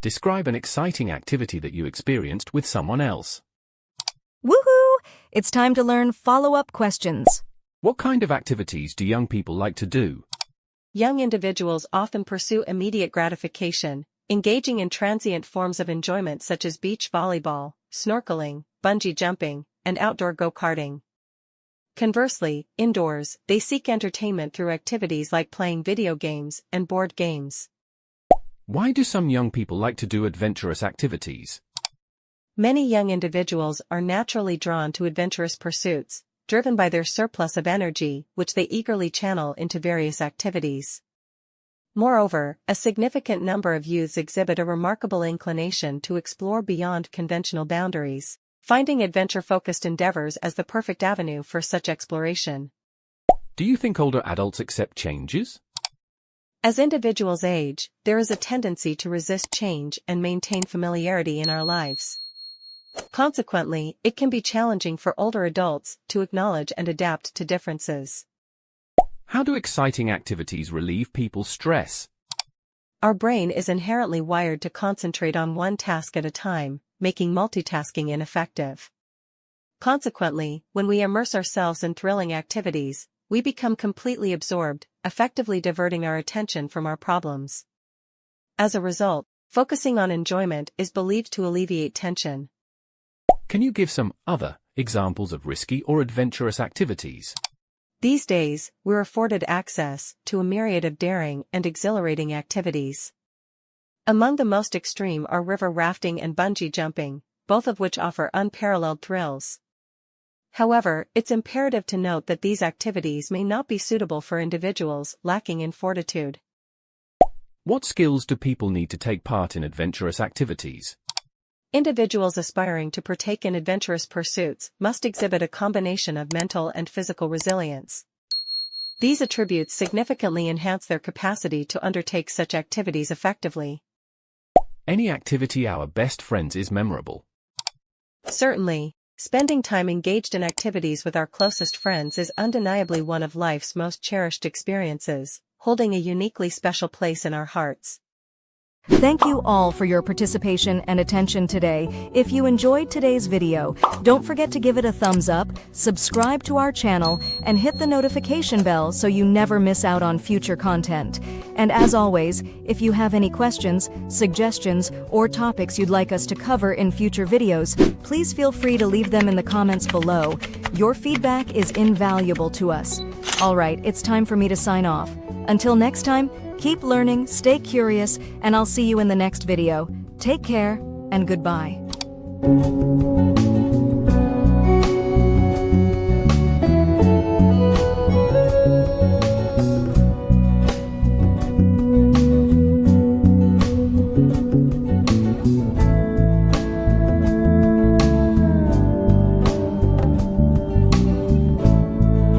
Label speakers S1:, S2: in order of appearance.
S1: Describe an exciting activity that you experienced with someone else.
S2: Woohoo! It's time to learn follow-up questions.
S1: What kind of activities do young people like to do?
S3: Young individuals often pursue immediate gratification, engaging in transient forms of enjoyment such as beach volleyball, snorkeling, bungee jumping, and outdoor go-karting. Conversely, indoors, they seek entertainment through activities like playing video games and board games.
S1: Why do some young people like to do adventurous activities?
S3: Many young individuals are naturally drawn to adventurous pursuits, driven by their surplus of energy, which they eagerly channel into various activities. Moreover, a significant number of youths exhibit a remarkable inclination to explore beyond conventional boundaries, finding adventure-focused endeavors as the perfect avenue for such exploration.
S1: Do you think older adults accept changes?
S3: As individuals age, there is a tendency to resist change and maintain familiarity in our lives. Consequently, it can be challenging for older adults to acknowledge and adapt to differences.
S1: How do exciting activities relieve people's stress?
S3: Our brain is inherently wired to concentrate on one task at a time, making multitasking ineffective. Consequently, when we immerse ourselves in thrilling activities, we become completely absorbed, effectively diverting our attention from our problems. As a result, focusing on enjoyment is believed to alleviate tension.
S1: Can you give some other examples of risky or adventurous activities?
S3: These days, we're afforded access to a myriad of daring and exhilarating activities. Among the most extreme are river rafting and bungee jumping, both of which offer unparalleled thrills. However, it's imperative to note that these activities may not be suitable for individuals lacking in fortitude.
S1: What skills do people need to take part in adventurous activities?
S3: Individuals aspiring to partake in adventurous pursuits must exhibit a combination of mental and physical resilience. These attributes significantly enhance their capacity to undertake such activities effectively.
S1: Any activity our best friends is memorable.
S3: Certainly, spending time engaged in activities with our closest friends is undeniably one of life's most cherished experiences, holding a uniquely special place in our hearts.
S2: Thank you all for your participation and attention today. If you enjoyed today's video, don't forget to give it a thumbs up, subscribe to our channel, and hit the notification bell so you never miss out on future content. And as always, if you have any questions, suggestions, or topics you'd like us to cover in future videos, please feel free to leave them in the comments below. Your feedback is invaluable to us. Alright, it's time for me to sign off. Until next time, keep learning, stay curious, and I'll see you in the next video. Take care, and goodbye.